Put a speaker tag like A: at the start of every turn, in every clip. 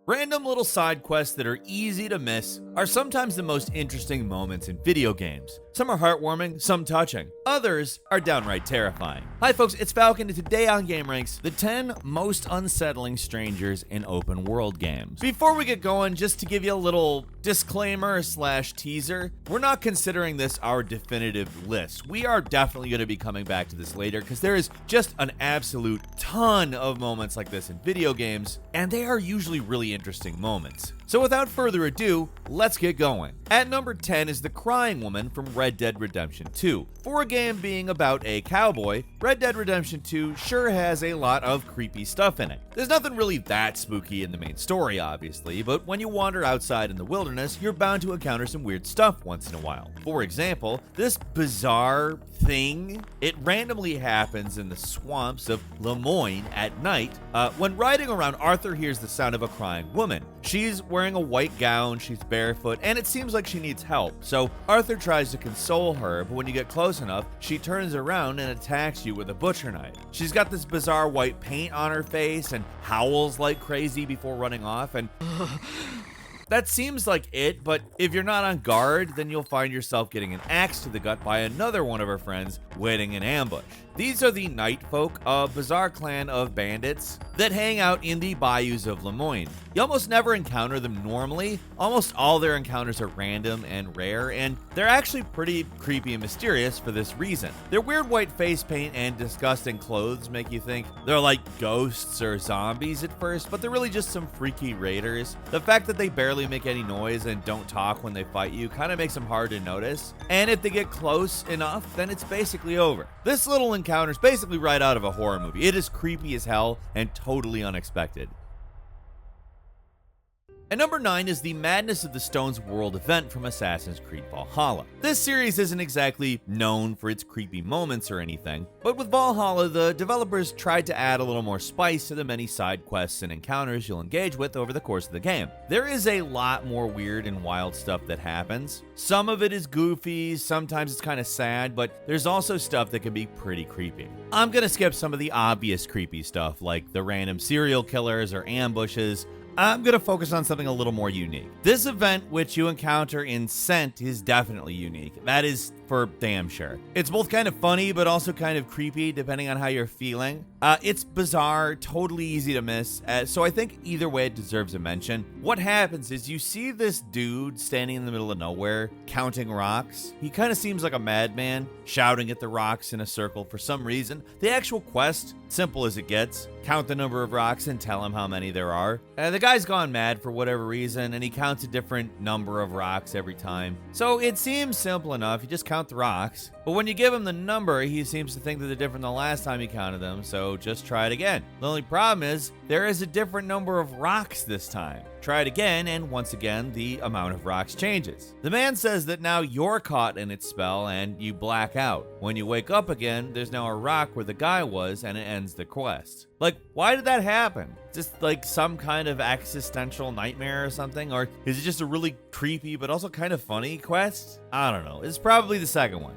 A: Random little side quests that are easy to miss are sometimes the most interesting moments in video games. Some are heartwarming, some touching. Others are downright terrifying. Hi folks, it's Falcon, and today on gameranx, the 10 most unsettling strangers in open world games. Before we get going, just to give you a little disclaimer / teaser, we're not considering this our definitive list. We are definitely going to be coming back to this later because there is just an absolute ton of moments like this in video games, and they are usually really interesting moments. So without further ado, let's get going. At number 10 is the crying woman from Red Dead Redemption 2. For a game being about a cowboy, Red Dead Redemption 2 sure has a lot of creepy stuff in it. There's nothing really that spooky in the main story, obviously, but when you wander outside in the wilderness, you're bound to encounter some weird stuff once in a while. For example, this bizarre thing, it randomly happens in the swamps of Lemoyne at night. When riding around, Arthur hears the sound of a crying woman. She's wearing a white gown, she's barefoot, and it seems like she needs help. So Arthur tries to console her, but when you get close enough, she turns around and attacks you with a butcher knife. She's got this bizarre white paint on her face and howls like crazy before running off, and that seems like it, but if you're not on guard, then you'll find yourself getting an axe to the gut by another one of her friends waiting in ambush. These are the Night Folk, a bizarre clan of bandits that hang out in the bayous of Lemoyne. You almost never encounter them normally. Almost all their encounters are random and rare, and they're actually pretty creepy and mysterious for this reason. Their weird white face paint and disgusting clothes make you think they're like ghosts or zombies at first, but they're really just some freaky raiders. The fact that they barely make any noise and don't talk when they fight you kind of makes them hard to notice, and if they get close enough, then it's basically over. This little encounter is basically right out of a horror movie. It is creepy as hell and totally unexpected. At number 9 is the Madness of the Stones World event from Assassin's Creed Valhalla. This series isn't exactly known for its creepy moments or anything, but with Valhalla, the developers tried to add a little more spice to the many side quests and encounters you'll engage with over the course of the game. There is a lot more weird and wild stuff that happens. Some of it is goofy, sometimes it's kind of sad, but there's also stuff that can be pretty creepy. I'm gonna skip some of the obvious creepy stuff like the random serial killers or ambushes. I'm going to focus on something a little more unique. This event, which you encounter in Scent, is definitely unique. That is for damn sure. It's both kind of funny, but also kind of creepy, depending on how you're feeling. It's bizarre, totally easy to miss, so I think either way it deserves a mention. What happens is you see this dude standing in the middle of nowhere, counting rocks. He kind of seems like a madman, shouting at the rocks in a circle for some reason. The actual quest, simple as it gets, count the number of rocks and tell him how many there are. The guy's gone mad for whatever reason, and he counts a different number of rocks every time. So it seems simple enough, you just count the rocks. But when you give him the number, he seems to think that they're different than the last time you counted them, so just try it again. The only problem is, there is a different number of rocks this time. Try it again, and once again, the amount of rocks changes. The man says that now you're caught in its spell, and you black out. When you wake up again, there's now a rock where the guy was, and it ends the quest. Like, why did that happen? Just like some kind of existential nightmare or something? Or is it just a really creepy but also kind of funny quest? I don't know. It's probably the second one.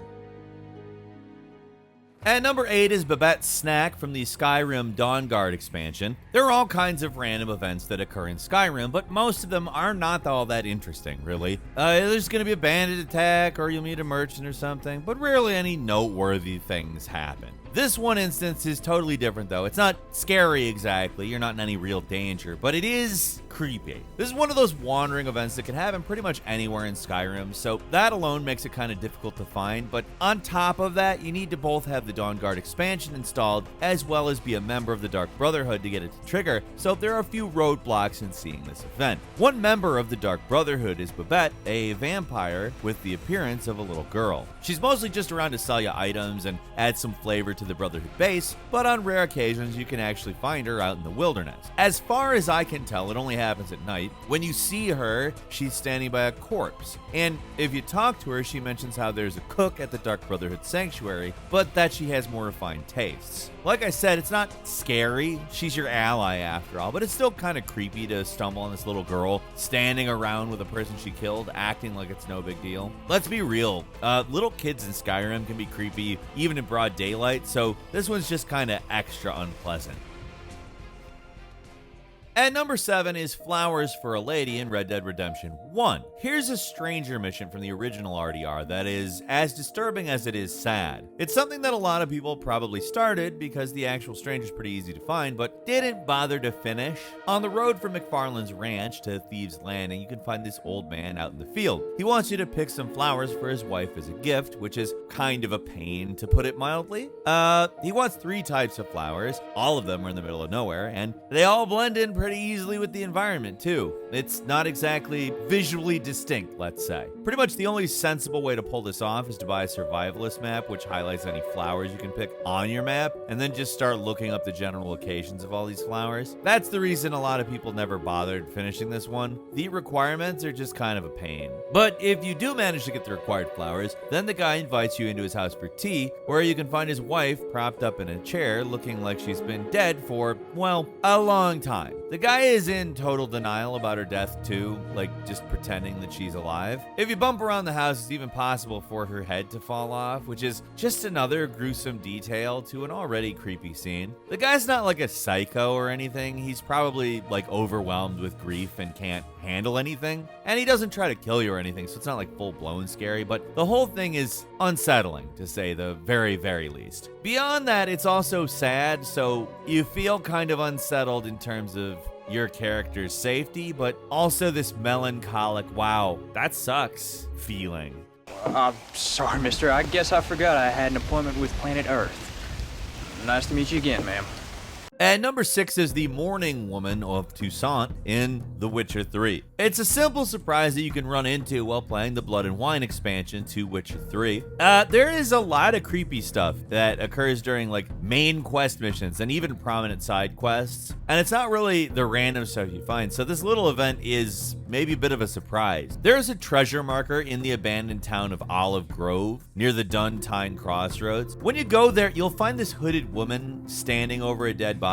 A: At number 8 is Babette's Snack from the Skyrim Dawnguard expansion. There are all kinds of random events that occur in Skyrim, but most of them are not all that interesting, really. There's going to be a bandit attack, or you'll meet a merchant or something, but rarely any noteworthy things happen. This one instance is totally different though. It's not scary exactly, you're not in any real danger, but it is creepy. This is one of those wandering events that can happen pretty much anywhere in Skyrim, so that alone makes it kind of difficult to find, but on top of that, you need to both have the Dawnguard expansion installed, as well as be a member of the Dark Brotherhood to get it to trigger, so there are a few roadblocks in seeing this event. One member of the Dark Brotherhood is Babette, a vampire with the appearance of a little girl. She's mostly just around to sell you items and add some flavor to the Brotherhood base, but on rare occasions you can actually find her out in the wilderness. As far as I can tell, it only happens at night. When you see her, she's standing by a corpse, and if you talk to her, she mentions how there's a cook at the Dark Brotherhood sanctuary, but that she has more refined tastes. Like I said, it's not scary, she's your ally after all, but it's still kind of creepy to stumble on this little girl standing around with a person she killed, acting like it's no big deal. Let's be real, little kids in Skyrim can be creepy even in broad daylight, so this one's just kind of extra unpleasant. At number 7 is Flowers for a Lady in Red Dead Redemption 1. Here's a stranger mission from the original RDR that is as disturbing as it is sad. It's something that a lot of people probably started because the actual stranger's pretty easy to find, but didn't bother to finish. On the road from McFarlane's ranch to Thieves Landing, you can find this old man out in the field. He wants you to pick some flowers for his wife as a gift, which is kind of a pain, to put it mildly. He wants 3 types of flowers. All of them are in the middle of nowhere, and they all blend in pretty easily with the environment too. It's not exactly visually distinct, let's say. Pretty much the only sensible way to pull this off is to buy a survivalist map, which highlights any flowers you can pick on your map, and then just start looking up the general locations of all these flowers. That's the reason a lot of people never bothered finishing this one. The requirements are just kind of a pain. But if you do manage to get the required flowers, then the guy invites you into his house for tea, where you can find his wife propped up in a chair looking like she's been dead for, well, a long time. The guy is in total denial about her death too, like just pretending that she's alive. If you bump around the house, it's even possible for her head to fall off, which is just another gruesome detail to an already creepy scene. The guy's not like a psycho or anything. He's probably like overwhelmed with grief and can't handle anything. And he doesn't try to kill you or anything, so it's not like full-blown scary, but the whole thing is unsettling, to say the very, very least. Beyond that, it's also sad, so you feel kind of unsettled in terms of your character's safety, but also this melancholic, wow, that sucks feeling.
B: I'm sorry, mister. I guess I forgot I had an appointment with Planet Earth. Nice to meet you again, ma'am.
A: At number 6 is the Morning Woman of Toussaint in The Witcher 3. It's a simple surprise that you can run into while playing the Blood and Wine expansion to Witcher 3. There is a lot of creepy stuff that occurs during like main quest missions and even prominent side quests, and it's not really the random stuff you find, so this little event is maybe a bit of a surprise. There is a treasure marker in the abandoned town of Olive Grove near the Duntine Crossroads. When you go there, you'll find this hooded woman standing over a dead body.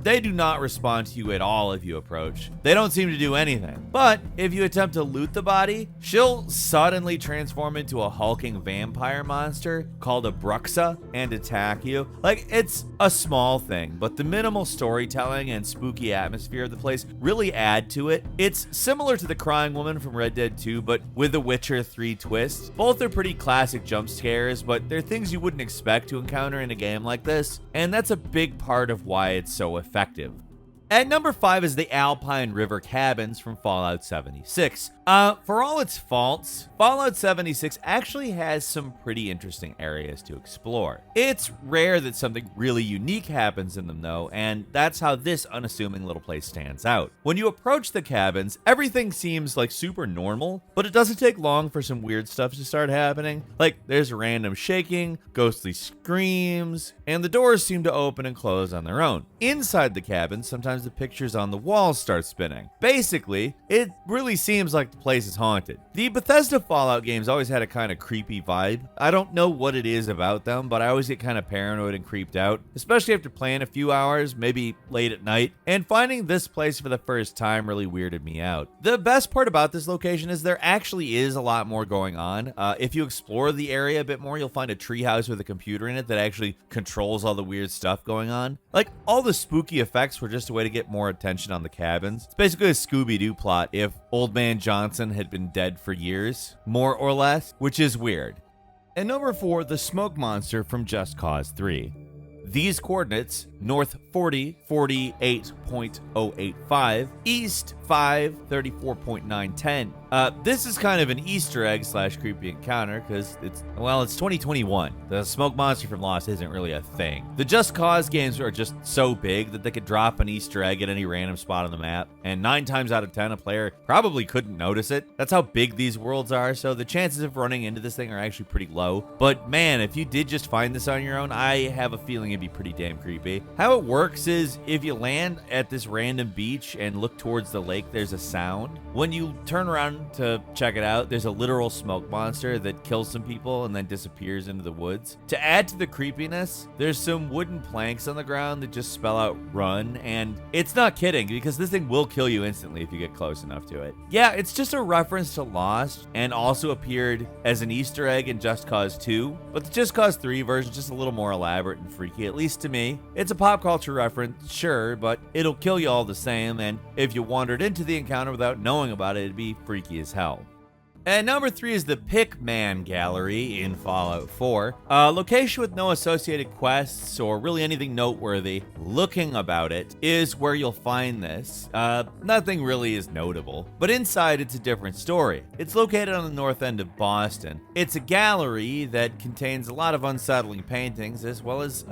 A: They do not respond to you at all if you approach. They don't seem to do anything. But if you attempt to loot the body, she'll suddenly transform into a hulking vampire monster called a Bruxa and attack you. Like, it's a small thing, but the minimal storytelling and spooky atmosphere of the place really add to it. It's similar to the Crying Woman from Red Dead 2, but with a Witcher 3 twist. Both are pretty classic jump scares, but they're things you wouldn't expect to encounter in a game like this, and that's a big part of why it's so effective. At number 5 is the Alpine River Cabins from Fallout 76. For all its faults, Fallout 76 actually has some pretty interesting areas to explore. It's rare that something really unique happens in them though, and that's how this unassuming little place stands out. When you approach the cabins, everything seems like super normal, but it doesn't take long for some weird stuff to start happening. Like, there's random shaking, ghostly screams, and the doors seem to open and close on their own. Inside the cabin, sometimes the pictures on the walls start spinning. Basically, it really seems like the place is haunted. The Bethesda Fallout games always had a kind of creepy vibe. I don't know what it is about them, but I always get kind of paranoid and creeped out, especially after playing a few hours, maybe late at night, and finding this place for the first time really weirded me out. The best part about this location is there actually is a lot more going on. If you explore the area a bit more, you'll find a treehouse with a computer in it that actually controls all the weird stuff going on. Like, all the spooky effects were just a way to get more attention on the cabins. It's basically a Scooby-Doo plot if Old Man Johnson had been dead for years, more or less, which is weird. And number 4, the Smoke Monster from Just Cause 3. These coordinates, north 40, 48.085, east 5, 34.910. This is kind of an Easter egg / creepy encounter because it's 2021. The smoke monster from Lost isn't really a thing. The Just Cause games are just so big that they could drop an Easter egg at any random spot on the map, and 9 times out of 10 a player probably couldn't notice it. That's how big these worlds are, so the chances of running into this thing are actually pretty low. But man, if you did just find this on your own, I have a feeling it'd be pretty damn creepy. How it works is if you land at this random beach and look towards the lake like there's a sound. When you turn around to check it out, there's a literal smoke monster that kills some people and then disappears into the woods. To add to the creepiness, there's some wooden planks on the ground that just spell out run, and it's not kidding because this thing will kill you instantly if you get close enough to it. Yeah, it's just a reference to Lost and also appeared as an Easter egg in Just Cause 2, but the Just Cause 3 version is just a little more elaborate and freaky, at least to me. It's a pop culture reference, sure, but it'll kill you all the same, and if you wandered into the encounter without knowing about it, it'd be freaky as hell. And number 3 is the Pickman Gallery in Fallout 4. A location with no associated quests or really anything noteworthy looking about it is where you'll find this. Nothing really is notable, but inside it's a different story. It's located on the north end of Boston. It's a gallery that contains a lot of unsettling paintings as well as,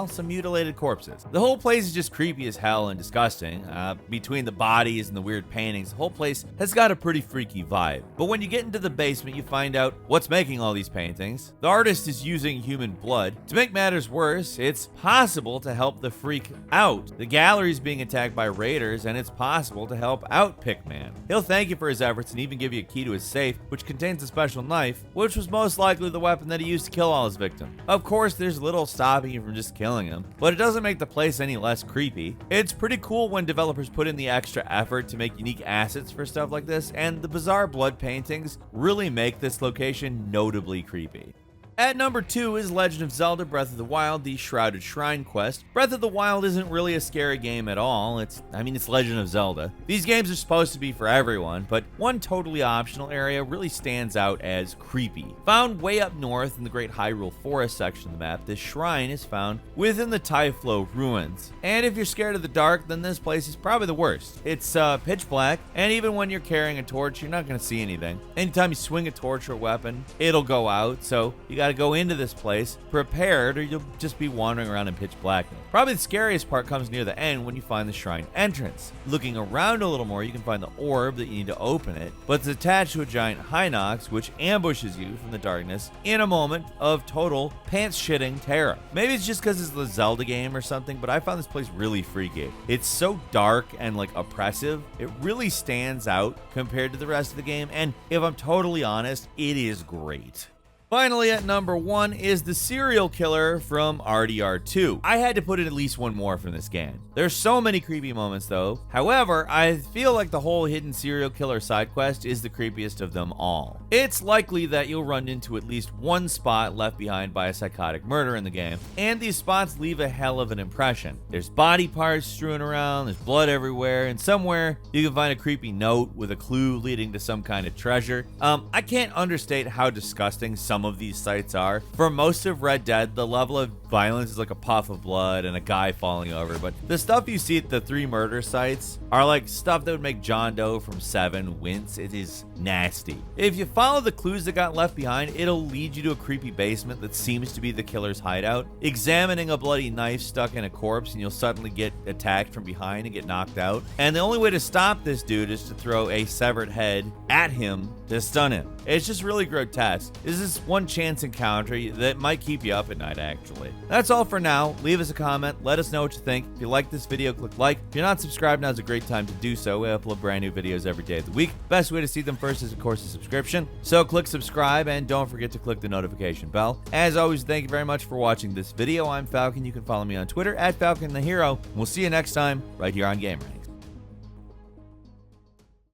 A: some mutilated corpses. The whole place is just creepy as hell and disgusting. Between the bodies and the weird paintings, the whole place has got a pretty freaky vibe. But when you get into the basement, you find out what's making all these paintings. The artist is using human blood. To make matters worse, it's possible to help the freak out. The gallery is being attacked by raiders, and it's possible to help out Pickman. He'll thank you for his efforts and even give you a key to his safe, which contains a special knife, which was most likely the weapon that he used to kill all his victims. Of course, there's little stopping you from just killing him, but it doesn't make the place any less creepy. It's pretty cool when developers put in the extra effort to make unique assets for stuff like this, and the bizarre blood paintings really make this location notably creepy. At number 2 is Legend of Zelda Breath of the Wild, the Shrouded Shrine quest. Breath of the Wild isn't really a scary game at all. It's Legend of Zelda. These games are supposed to be for everyone, but one totally optional area really stands out as creepy. Found way up north in the Great Hyrule Forest section of the map, this shrine is found within the Typhlo ruins. And if you're scared of the dark, then this place is probably the worst. It's pitch black, and even when you're carrying a torch, you're not going to see anything. Anytime you swing a torch or a weapon, it'll go out, so you got to go into this place prepared or you'll just be wandering around in pitch blackness. Probably the scariest part comes near the end when you find the shrine entrance. Looking around a little more, you can find the orb that you need to open it, but it's attached to a giant Hinox which ambushes you from the darkness in a moment of total pants-shitting terror. Maybe it's just because it's the Zelda game or something, but I found this place really freaky. It's so dark and oppressive, it really stands out compared to the rest of the game, and if I'm totally honest, it is great. Finally, at number 1 is the serial killer from RDR2. I had to put in at least one more from this game. There's so many creepy moments though. However, I feel like the whole hidden serial killer side quest is the creepiest of them all. It's likely that you'll run into at least one spot left behind by a psychotic murderer in the game, and these spots leave a hell of an impression. There's body parts strewn around, there's blood everywhere, and somewhere you can find a creepy note with a clue leading to some kind of treasure. I can't understate how disgusting some of these sites are. For most of Red Dead, the level of violence is like a puff of blood and a guy falling over, but the stuff you see at the 3 murder sites are like stuff that would make John Doe from 7 wince. It is nasty. If you follow the clues that got left behind, it'll lead you to a creepy basement that seems to be the killer's hideout. Examining a bloody knife stuck in a corpse and you'll suddenly get attacked from behind and get knocked out. And the only way to stop this dude is to throw a severed head at him to stun him. It's just really grotesque. This is one chance encounter that might keep you up at night, actually. That's all for now. Leave us a comment. Let us know what you think. If you like this video, click like. If you're not subscribed, now's a great time to do so. We upload brand new videos every day of the week. Best way to see them first is, of course, a subscription. So click subscribe and don't forget to click the notification bell. As always, thank you very much for watching this video. I'm Falcon. You can follow me on Twitter at Falcon the Hero. We'll see you next time right here on gameranx.